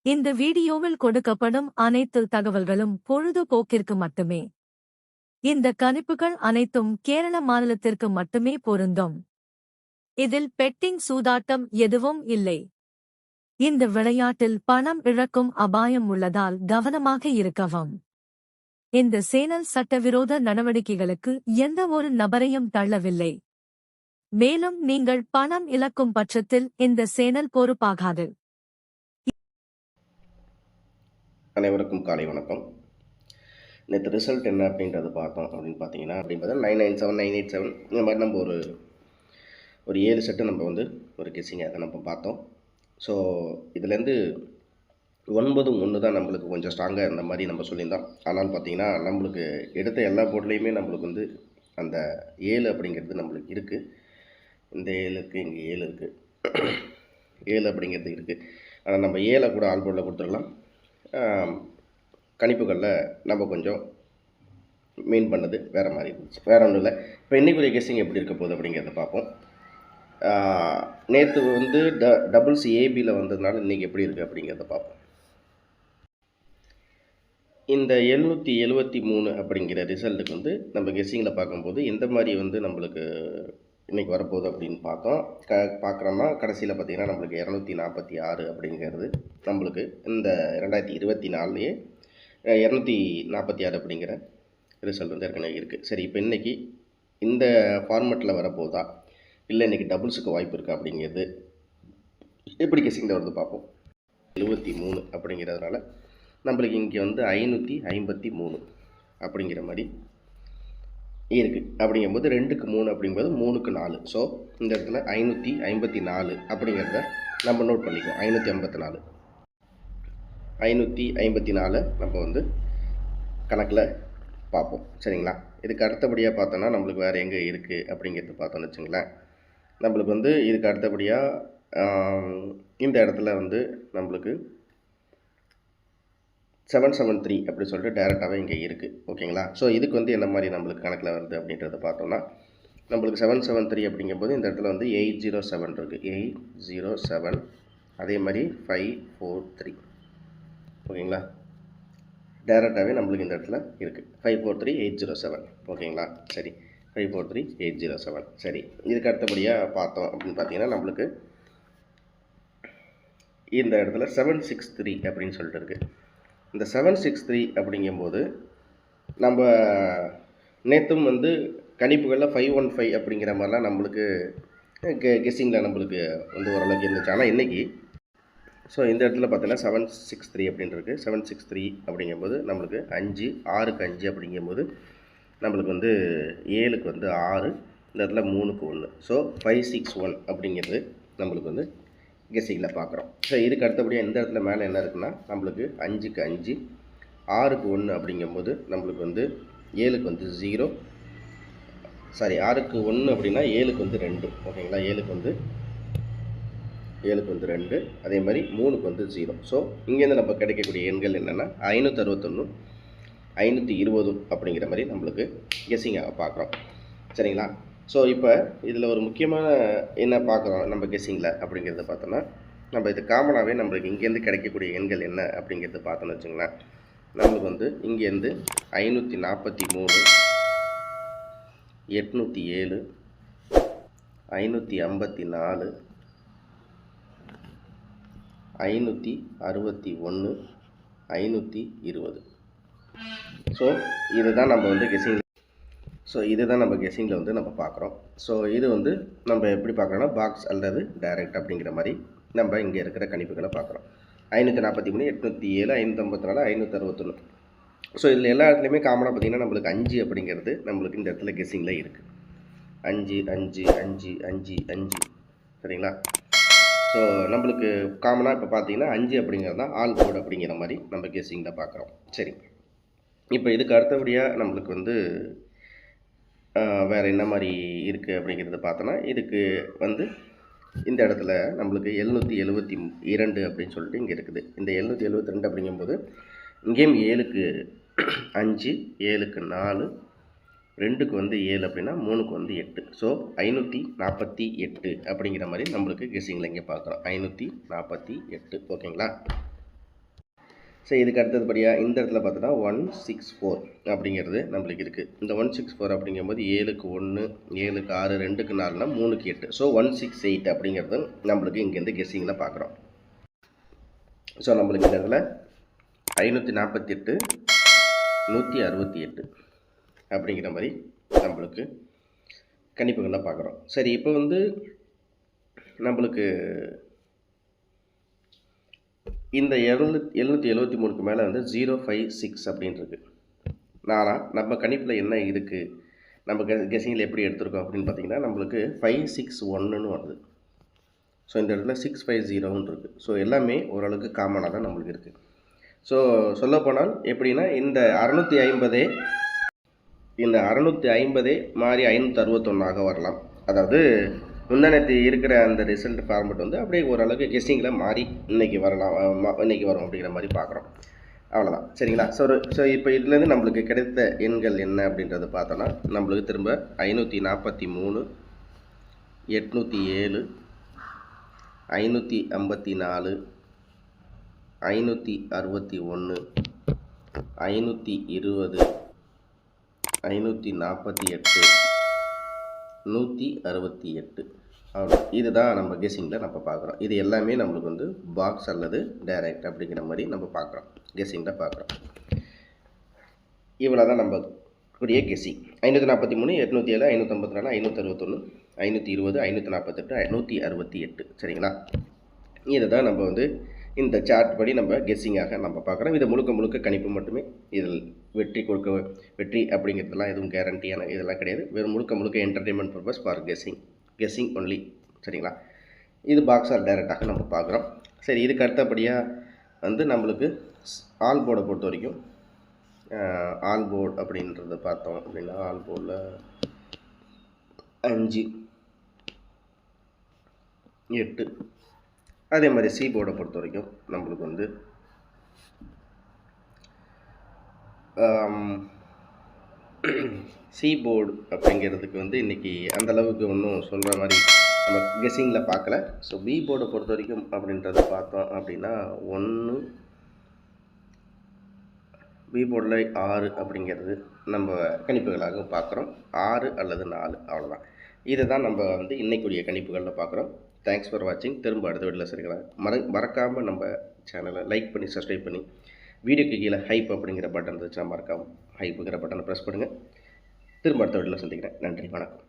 இந்த வீடியோவில் கொடுக்கப்படும் அனைத்து தகவல்களும் பொழுதுபோக்கிற்கு மட்டுமே. இந்த கணிப்புகள் அனைத்தும் கேரள மாநிலத்திற்கு மட்டுமே பொருந்தும். இதில் பெட்டிங் சூதாட்டம் எதுவும் இல்லை. இந்த விளையாட்டில் பணம் இழக்கும் அபாயம் உள்ளதால் கவனமாக இருக்கவும். இந்த சேனல் சட்டவிரோத நடவடிக்கைகளுக்கு எந்த ஒரு நபரையும் தள்ளவில்லை. மேலும் நீங்கள் பணம் இழக்கும் பட்சத்தில் இந்த சேனல் பொறுப்பாகாது. அனைவருக்கும் காலை வணக்கம். நேற்று ரிசல்ட் என்ன அப்படின்றத பார்த்தோம் அப்படின்னு பார்த்தீங்கன்னா 997 987 இந்த மாதிரி நம்ம ஒரு 7 செட்டு நம்ம ஒரு கெஸ்ஸிங் அதை நம்ம பார்த்தோம். ஸோ இதுலேருந்து 9 1 தான் நம்மளுக்கு கொஞ்சம் ஸ்ட்ராங்காக இருந்த மாதிரி நம்ம சொல்லியிருந்தோம். ஆனால் பார்த்தீங்கன்னா நம்மளுக்கு எடுத்த எல்லா போர்ட்லேயுமே நம்மளுக்கு அந்த 7 அப்படிங்கிறது நம்மளுக்கு இருக்குது. இந்த 7 இருக்குது, இங்கே 7 இருக்குது, 7 அப்படிங்கிறது இருக்குது. ஆனால் நம்ம 7 கூட ஆல் போர்டில் கொடுத்துருக்கலாம். கணிப்புகளில் நம்ம கொஞ்சம் மெயின் பண்ணது வேறு மாதிரி இருந்துச்சு, வேறு ஒன்றும் இல்லை. இப்போ இன்றைக்குரிய கெஸ்ஸிங் எப்படி இருக்க போகுது அப்படிங்கிறத பார்ப்போம். நேற்று டபுள்ஸ் ஏபியில் வந்ததுனால இன்றைக்கி எப்படி இருக்குது அப்படிங்கிறத பார்ப்போம். இந்த 773 அப்படிங்கிற ரிசல்ட்டுக்கு நம்ம கெஸ்ஸிங்கில் பார்க்கும்போது எந்த மாதிரி நம்மளுக்கு இன்றைக்கி வரப்போகுது அப்படின்னு பார்க்குறோம்னா கடைசியில் பார்த்திங்கன்னா நம்மளுக்கு 246 அப்படிங்கிறது நம்மளுக்கு இந்த 2024 246 அப்படிங்கிற ரிசல்ட் ஏற்கனவே இருக்குது. சரி, இப்போ இன்றைக்கி இந்த ஃபார்மெட்டில் வரப்போதா இல்லை இன்றைக்கி டபுள்ஸுக்கு வாய்ப்பு இருக்கா அப்படிங்கிறது எப்படி கெஸ்ஸிங்கில் வருது பார்ப்போம். 73 அப்படிங்கிறதுனால நம்மளுக்கு இங்கே 553 அப்படிங்கிற மாதிரி இருக்குது. அப்படிங்கும்போது 2க்கு 3 அப்படிங்கும்போது 3க்கு 4. ஸோ இந்த இடத்துல 554 அப்படிங்கிறத நம்ம நோட் பண்ணிக்குவோம். 554 நம்ம கணக்கில் பார்ப்போம். சரிங்களா? இதுக்கு அடுத்தபடியாக பார்த்தோன்னா நம்மளுக்கு வேறு எங்கே இருக்குது அப்படிங்கிறது பார்த்தோன்னு வச்சுங்களேன். நம்மளுக்கு இதுக்கு அடுத்தபடியாக இந்த இடத்துல நம்மளுக்கு 773 அப்படி சொல்லிட்டு டேரெக்டாகவே இங்கே இருக்குது. ஓகேங்களா? ஸோ இதுக்கு என்ன மாதிரி நம்மளுக்கு கணக்கில் வருது அப்படின்றத பார்த்தோம்னா நம்மளுக்கு 773 அப்படிங்கும்போது இந்த இடத்துல 807 இருக்குது. 807 அதே மாதிரி 543. ஓகேங்களா? டேரெக்டாகவே நம்மளுக்கு இந்த இடத்துல இருக்குது 543 807. ஓகேங்களா? சரி, 543 807. சரி, இதுக்கு அடுத்தபடியாக பார்த்தோம் அப்படின்னு பார்த்தீங்கன்னா நம்மளுக்கு இந்த இடத்துல 763 அப்படின்னு சொல்லிட்டு இருக்குது. இந்த 763 அப்படிங்கும்போது நம்ம நேற்றும் கணிப்புகளில் 515 அப்படிங்கிற மாதிரிலாம் நம்மளுக்கு கெஸ்ஸிங்கில் நம்மளுக்கு ஓரளவுக்கு இருந்துச்சு. ஆனால் இன்றைக்கி இந்த இடத்துல பார்த்தீங்கன்னா 763 அப்படின்றது 763 அப்படிங்கும்போது நம்மளுக்கு 5 6க்கு 5 அப்படிங்கும்போது நம்மளுக்கு 7க்கு 6, இந்த இடத்துல 3க்கு 1. ஸோ 561 அப்படிங்கிறது நம்மளுக்கு கெஸ்ஸிங்கில் பார்க்குறோம். ஸோ இதுக்கு அடுத்தபடியாக இந்த இடத்துல மேலே என்ன இருக்குன்னா நம்மளுக்கு 5க்கு 5, 6க்கு 1 அப்படிங்கும்போது நம்மளுக்கு 7க்கு 0, சாரி 6க்கு 1 அப்படின்னா 7க்கு 2. ஓகேங்களா? 7க்கு 2, அதே மாதிரி 3க்கு 0. ஸோ இங்கேருந்து நம்ம கிடைக்கக்கூடிய எண்கள் என்னென்னா 561 520 அப்படிங்கிற மாதிரி நம்மளுக்கு கெஸ்ஸிங்காக பார்க்குறோம். சரிங்களா? ஸோ இப்போ இதில் ஒரு முக்கியமான என்ன பார்க்குறோம் நம்ம கெஸ்ஸிங்கில் அப்படிங்கிறத பார்த்தோன்னா நம்ம இது காமனாகவே நம்மளுக்கு இங்கேருந்து கிடைக்கக்கூடிய எண்கள் என்ன அப்படிங்கிறது பார்த்தோன்னு வச்சுங்களேன். நம்மளுக்கு இங்கேருந்து 543, 807, 554, 561, 520. ஸோ இதுதான் நம்ம கெஸ்ஸிங். இதுதான் நம்ம கெஸ்ஸிங்கில் நம்ம பார்க்குறோம். ஸோ இது நம்ம எப்படி பார்க்குறோன்னா பாக்ஸ் அல்லது டைரக்ட் அப்படிங்கிற மாதிரி நம்ம இங்கே இருக்கிற கணிப்புகளை பார்க்குறோம். 543, 807, 554, 561. ஸோ இதில் எல்லா இடத்துலையுமே காமனாக பார்த்திங்கன்னா நம்மளுக்கு 5 அப்படிங்கிறது நம்மளுக்கு இந்த இடத்துல கெஸ்ஸிங்கில் இருக்குது. 5 5 5 5 5. சரிங்களா? ஸோ நம்மளுக்கு காமனாக இப்போ பார்த்தீங்கன்னா 5 அப்படிங்கிறது தான் ஆல் போர்டு அப்படிங்கிற மாதிரி நம்ம கெஸ்ஸிங்கில் பார்க்குறோம். சரி, இப்போ இதுக்கு அடுத்தபடியாக நம்மளுக்கு வேறு என்ன மாதிரி இருக்குது அப்படிங்கிறத பார்த்தோன்னா இதுக்கு இந்த இடத்துல நம்மளுக்கு 772 அப்படின்னு சொல்லிட்டு இங்கே இருக்குது. இந்த 772 அப்படிங்கும்போது இங்கேயும் 7க்கு 5, 7க்கு 4, 2க்கு 7 அப்படின்னா 3க்கு 8. ஸோ 548 அப்படிங்கிற மாதிரி நம்மளுக்கு கெஸ்ஸிங்கில் இங்கே பார்க்குறோம். 548. ஓகேங்களா? ஸோ இதுக்கு அடுத்ததுபடியாக இந்த இடத்துல பார்த்தோன்னா 164 அப்படிங்கிறது நம்மளுக்கு இருக்குது. இந்த 164 அப்படிங்கும்போது 7க்கு 1, 7க்கு 6, 2க்கு 4னா 3க்கு 8. ஸோ 168 அப்படிங்கிறது நம்மளுக்கு இங்கேருந்து கெஸ்ஸிங்கில் பார்க்குறோம். ஸோ நம்மளுக்கு இந்த இடத்துல 548, 168 அப்படிங்கிற மாதிரி நம்மளுக்கு கணிப்புகளில் பார்க்குறோம். சரி, இப்போ வந்து நம்மளுக்கு இந்த 773க்கு மேலே வந்து 056 அப்படின்றது. நம்ம கணிப்பில் என்ன இருக்குது, நம்ம கெஸ்ஸிங்கில் எப்படி எடுத்திருக்கோம் அப்படின்னு பார்த்தீங்கன்னா நம்மளுக்கு 561ன்னு வருது. ஸோ இந்த இடத்துல 650ன்னு இருக்குது. ஸோ எல்லாமே ஓரளவுக்கு காமனாக தான் நம்மளுக்கு இருக்குது. ஸோ சொல்லப்போனால் எப்படின்னா இந்த 650 மாறி 561 வரலாம். அதாவது முந்தானத்து இருக்கிற அந்த ரிசல்ட் ஃபார்மெட் வந்து அப்படியே ஓரளவுக்கு கெஸ்ஸிங்கில் மாறி இன்றைக்கி வரும் அப்படிங்கிற மாதிரி பார்க்குறோம். அவ்வளோதான், சரிங்களா? ஸோ இப்போ இதுலேருந்து நம்மளுக்கு கிடைத்த எண்கள் என்ன அப்படின்றத பார்த்தோன்னா நம்மளுக்கு திரும்ப 543, 807, 554, 561, 520, 548, 168. அவ்வளோ. இதுதான் நம்ம கெஸ்ஸிங்கில் நம்ம பார்க்குறோம். இது எல்லாமே நம்மளுக்கு வந்து பாக்ஸ் அல்லது டைரக்ட் அப்படிங்கிற மாதிரி நம்ம பார்க்குறோம், கெஸ்ஸிங்கில் பார்க்குறோம். இவ்வளோ தான் நம்ம கூடிய கெஸ்ஸிங். 543, 807, 554, 561, 520, 548, 168. சரிங்களா? இதை தான் நம்ம வந்து இந்த சார்ட் படி நம்ம கெஸ்ஸிங்காக நம்ம பார்க்குறோம். இதை முழுக்க கணிப்பு மட்டுமே. இதில் வெற்றி அப்படிங்கிறதுலாம் எதுவும் கேரண்டியான இதெல்லாம் கிடையாது. வெறும் முழுக்க entertainment purpose for guessing only. சரிங்களா? இது பாக்ஸ் ஆர் டைரக்டாக நம்ம பார்க்குறோம். சரி, இதுக்கு அடுத்தபடியாக வந்து நம்மளுக்கு ஆல் போர்டை பொறுத்த வரைக்கும் ஆல் போர்டு அப்படின்றத பார்த்தோம் அப்படின்னா ஆல் போர்டில் 5, 8. அதே மாதிரி சி போர்டை பொறுத்த வரைக்கும் நம்மளுக்கு வந்து சி போர்டு அப்படிங்கிறதுக்கு வந்து இன்றைக்கி அந்தளவுக்கு ஒன்றும் சொல்கிற மாதிரி நம்ம கெஸ்ஸிங்கில் பார்க்கல. ஸோ பி போர்டை பொறுத்த வரைக்கும் அப்படின்றத பார்த்தோம் அப்படின்னா 1, பி போர்டில் 6 அப்படிங்கிறது நம்ம கணிப்புகளாக பார்க்குறோம். 6 அல்லது 4, அவ்வளோதான். இதை தான் நம்ம வந்து இன்னைக்குரிய கணிப்புகளில் பார்க்குறோம். தேங்க்ஸ் ஃபார் வாட்சிங். திரும்ப அடுத்த வீட்டில் சரிங்களா? மறக்காமல் நம்ம சேனலை லைக் பண்ணி சப்ஸ்கிரைப் பண்ணி வீடியோக்கு கீழே ஹைப் அப்படிங்கிற பட்டன் இருந்துச்சுன்னா மறக்காமல் ஹைப்புங்கிற பட்டனை ப்ரெஸ் பண்ணுங்கள். திரும்ப அடுத்த வீட்டில் சந்திக்கிறேன். நன்றி, வணக்கம்.